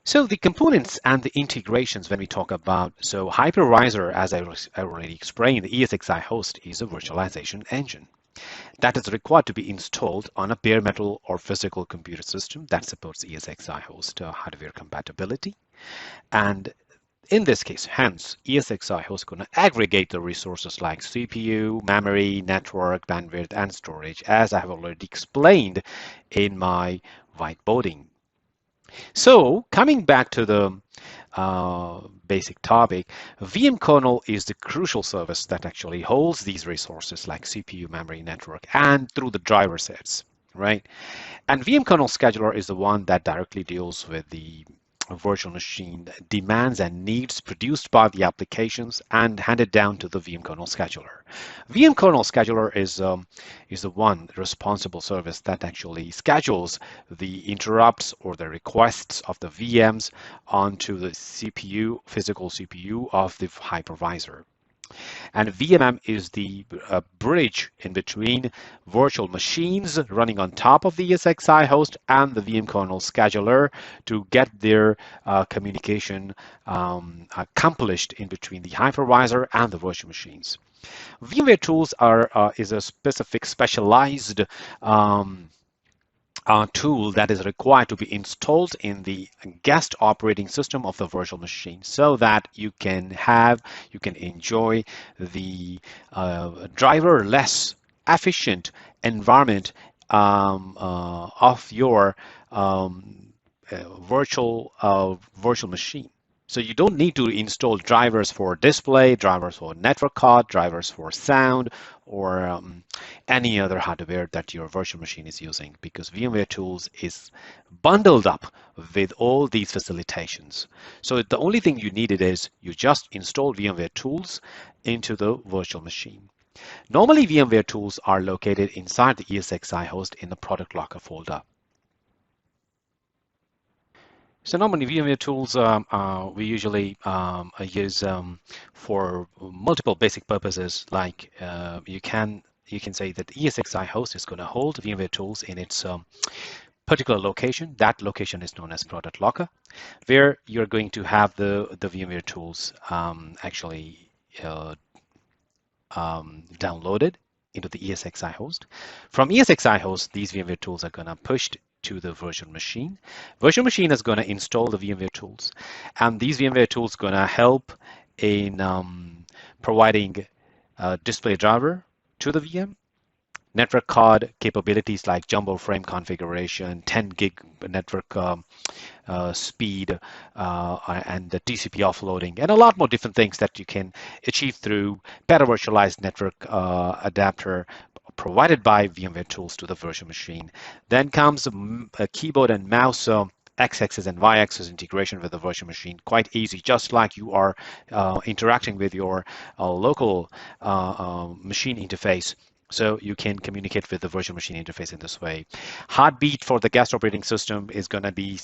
So the components and the integrations when we talk about, so hypervisor, as I already explained, the ESXi host is a virtualization engine that is required to be installed on a bare metal or physical computer system that supports ESXi host hardware compatibility. And in this case, hence, ESXi host is going to aggregate the resources like CPU, memory, network, bandwidth, and storage, as I have already explained in my whiteboarding. So coming back to the basic topic, VM kernel is the crucial service that actually holds these resources like CPU, memory, network, and through the driver sets, right? And VM kernel scheduler is the one that directly deals with the virtual machine demands and needs produced by the applications and handed down to the VM kernel scheduler. VM kernel scheduler is the one responsible service that actually schedules the interrupts or the requests of the VMs onto the CPU, physical CPU of the hypervisor. And VMM is the bridge in between virtual machines running on top of the ESXi host and the VM kernel scheduler to get their communication accomplished in between the hypervisor and the virtual machines. VMware tools is a specific specialized tool that is required to be installed in the guest operating system of the virtual machine so that you can enjoy the driver-less efficient environment of your virtual machine. So you don't need to install drivers for display, drivers for network card, drivers for sound, or any other hardware that your virtual machine is using, because VMware Tools is bundled up with all these facilitations. So the only thing you needed is you just install VMware Tools into the virtual machine. Normally, VMware Tools are located inside the ESXi host in the product locker folder. So normally VMware tools we usually use for multiple basic purposes. Like you can say that ESXi host is going to hold VMware tools in its particular location. That location is known as product locker, where you're going to have the VMware tools actually downloaded into the ESXi host. From ESXi host, these VMware tools are going to push to the virtual machine. Virtual machine is going to install the VMware tools, and these VMware tools going to help in providing a display driver to the VM, network card capabilities like jumbo frame configuration, 10 gig network speed, and the TCP offloading, and a lot more different things that you can achieve through better virtualized network adapter provided by VMware tools to the virtual machine. Then comes a keyboard and mouse x-axis and y-axis integration with the virtual machine. Quite easy, just like you are interacting with your local machine interface. So you can communicate with the virtual machine interface in this way. Heartbeat for the guest operating system is going to be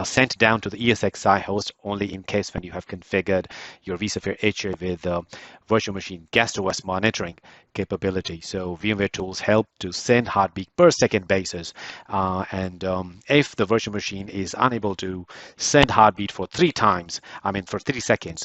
sent down to the ESXi host only in case when you have configured your vSphere HA with virtual machine guest OS monitoring capability. So VMware tools help to send heartbeat per second basis. And if the virtual machine is unable to send heartbeat for 3 seconds,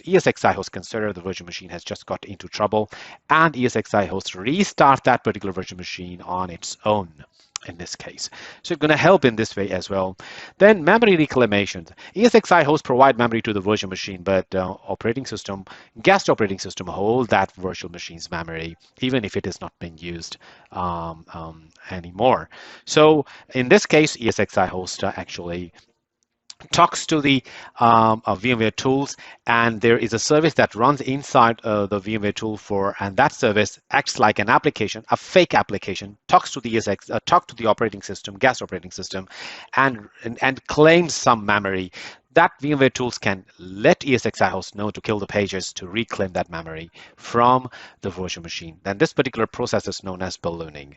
ESXi host consider the virtual machine has just got into trouble, and ESXi host restart that particular virtual machine on its own in this case. So it's going to help in this way as well. Then memory reclamation. ESXi hosts provide memory to the virtual machine, but guest operating system hold that virtual machine's memory, even if it is not being used anymore. So in this case, ESXi host actually talks to the VMware tools, and there is a service that runs inside the VMware tool and that service acts like an application, a fake application, talks to the operating system, guest operating system, and claims some memory. That VMware tools can let ESXi host know to kill the pages to reclaim that memory from the virtual machine. Then this particular process is known as ballooning.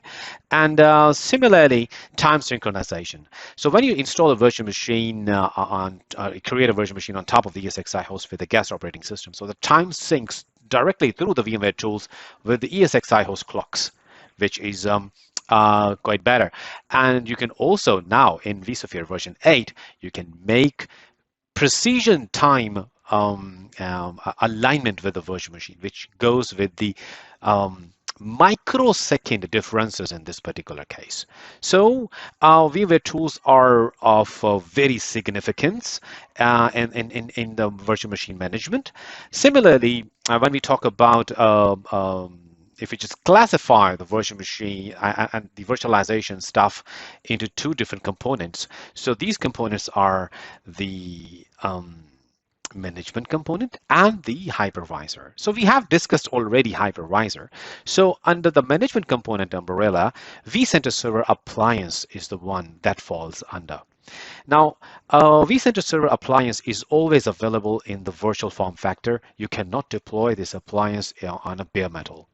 And similarly, time synchronization. So when you install a virtual machine create a virtual machine on top of the ESXi host with a guest operating system, so the time syncs directly through the VMware tools with the ESXi host clocks, which is quite better. And you can also now in vSphere version 8, you can make precision time alignment with the virtual machine, which goes with the microsecond differences in this particular case. So VMware tools are of very significance in the virtual machine management. Similarly, when we talk about if we just classify the virtual machine and the virtualization stuff into two different components. So these components are the management component and the hypervisor. So we have discussed already hypervisor. So under the management component umbrella, vCenter Server Appliance is the one that falls under. Now, vCenter Server Appliance is always available in the virtual form factor. You cannot deploy this appliance on a bare metal.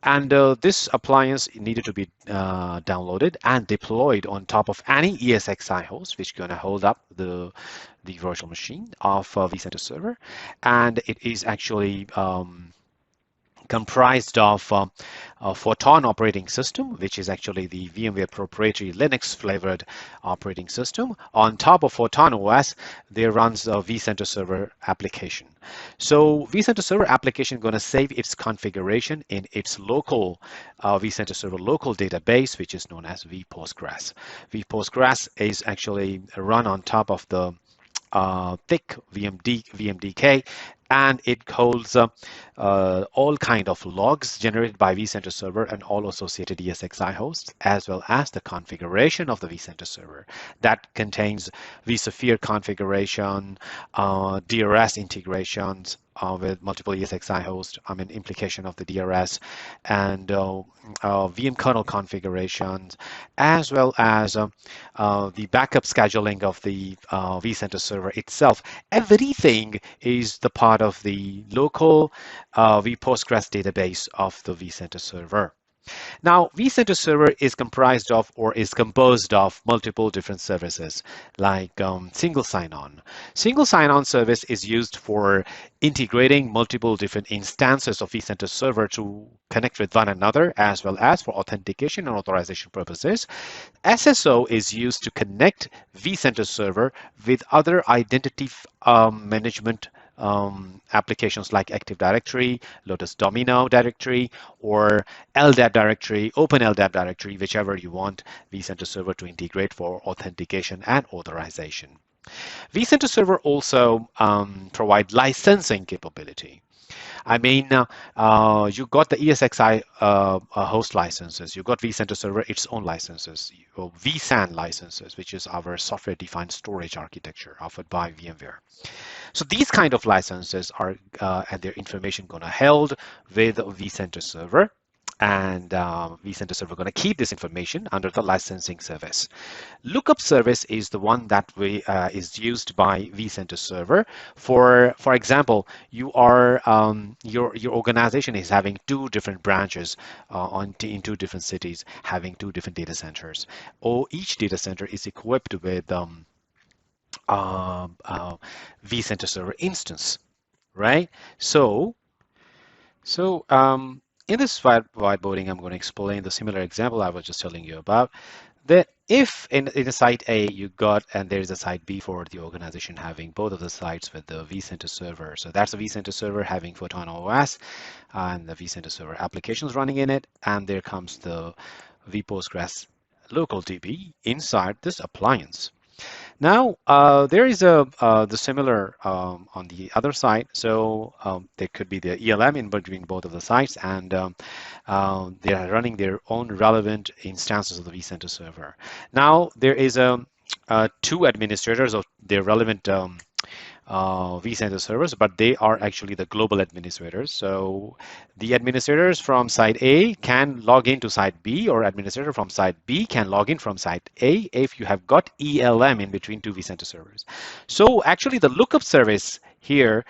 And this appliance needed to be downloaded and deployed on top of any ESXi host, which is going to hold up the virtual machine of vCenter Server. And it is actually comprised of Photon operating system, which is actually the VMware proprietary Linux flavored operating system. On top of Photon OS, there runs a vCenter Server application. So vCenter Server application is going to save its configuration in its local vCenter Server local database, which is known as vPostgres. vPostgres is actually run on top of the thick VMDK, and it holds all kind of logs generated by vCenter Server and all associated ESXi hosts, as well as the configuration of the vCenter Server. That contains vSphere configuration, DRS integrations with multiple ESXi hosts, implication of the DRS, and VM kernel configurations, as well as the backup scheduling of the vCenter Server itself. Everything is the part of the local vPostgres database of the vCenter Server. Now, vCenter Server is comprised of or is composed of multiple different services like single sign-on. Single sign-on service is used for integrating multiple different instances of vCenter Server to connect with one another, as well as for authentication and authorization purposes. SSO is used to connect vCenter Server with other identity management applications like Active Directory, Lotus Domino Directory, or LDAP directory, Open LDAP directory, whichever you want vCenter Server to integrate for authentication and authorization. vCenter Server also provide licensing capability. You got the ESXi host licenses, you got vCenter Server its own licenses, vSAN licenses, which is our software-defined storage architecture offered by VMware. So these kind of licenses are and their information going to held with vCenter Server, and vCenter Server going to keep this information under the licensing service. Lookup service is the one that is used by vCenter Server. For example, you are your organization is having two different branches in two different cities, having two different data centers. Each data center is equipped with vCenter Server instance, right? So in this whiteboarding, I'm going to explain the similar example I was just telling you about. That if in a site A you got, and there is a site B for the organization having both of the sites with the vCenter Server. So that's a vCenter Server having Photon OS and the vCenter Server applications running in it, and there comes the vPostgres local DB inside this appliance. Now, there is the similar on the other side. So there could be the ELM in between both of the sites, and they are running their own relevant instances of the vCenter Server. Now, there is two administrators of their relevant vCenter servers, but they are actually the global administrators. So the administrators from site A can log into site B, or administrator from site B can log in from site A if you have got ELM in between two vCenter servers. So actually the lookup service here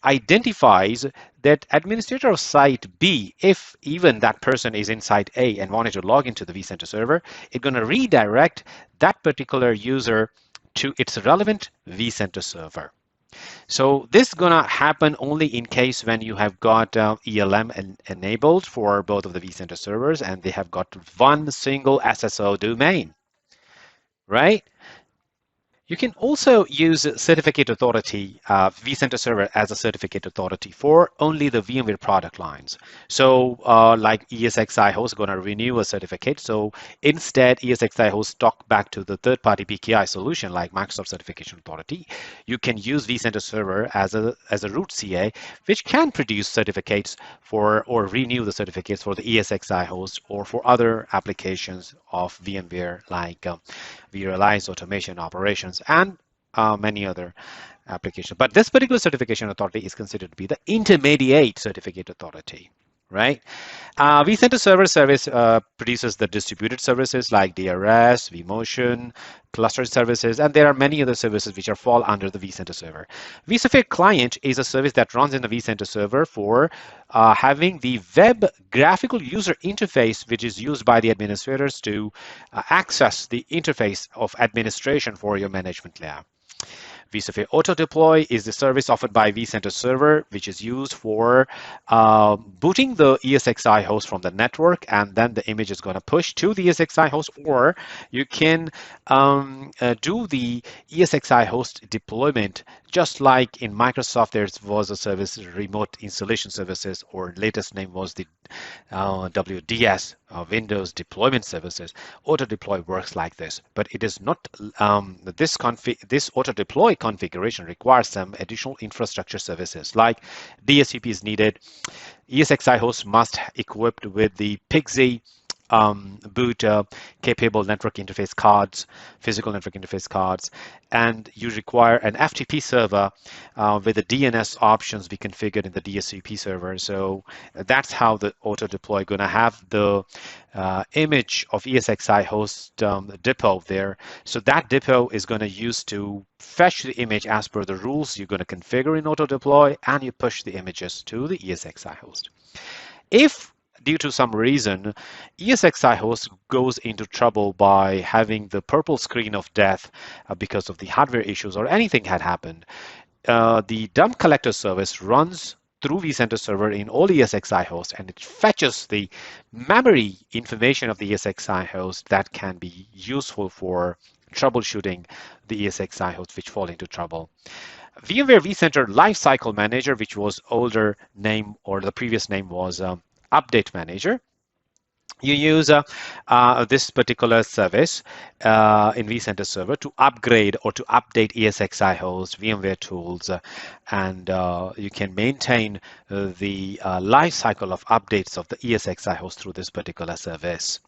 identifies that administrator of site B, if even that person is in site A and wanted to log into the vCenter server, it's going to redirect that particular user to its relevant vCenter server. So this is gonna happen only in case when you have got ELM enabled for both of the vCenter servers and they have got one single SSO domain, right? You can also use certificate authority, vCenter server as a certificate authority for only the VMware product lines. So like ESXi host going to renew a certificate. So instead, ESXi host talk back to the third-party PKI solution like Microsoft Certification Authority. You can use vCenter server as a root CA, which can produce certificates for or renew the certificates for the ESXi host or for other applications of VMware like vRealize automation operations and many other applications. But this particular certification authority is considered to be the intermediate certificate authority, right? vCenter Server Service produces the distributed services like DRS, vMotion, cluster services, and there are many other services which are fall under the vCenter Server. vSphere Client is a service that runs in the vCenter Server for having the web graphical user interface, which is used by the administrators to access the interface of administration for your management layer. vSphere Auto Deploy is the service offered by vCenter Server, which is used for booting the ESXi host from the network, and then the image is going to push to the ESXi host, or you can do the ESXi host deployment just like in Microsoft. There was a service, Remote Installation Services, or latest name was the WDS, Windows Deployment Services. Auto deploy works like this, but it is not this auto deploy configuration requires some additional infrastructure services like DSCP is needed. ESXi host must equipped with the PXE boot capable network interface cards, physical network interface cards, and you require an FTP server with the DNS options be configured in the DSCP server. So that's how the auto deploy going to have the image of ESXi host depot there. So that depot is going to use to fetch the image as per the rules you're going to configure in auto deploy, and you push the images to the ESXi host. If due to some reason, ESXi host goes into trouble by having the purple screen of death because of the hardware issues or anything had happened, the dump collector service runs through vCenter server in all ESXi hosts, and it fetches the memory information of the ESXi host that can be useful for troubleshooting the ESXi hosts which fall into trouble. VMware vCenter Lifecycle Manager, which was older name, or the previous name was Update Manager. You use this particular service in vCenter Server to upgrade or to update ESXi hosts, VMware tools, and you can maintain the life cycle of updates of the ESXi host through this particular service.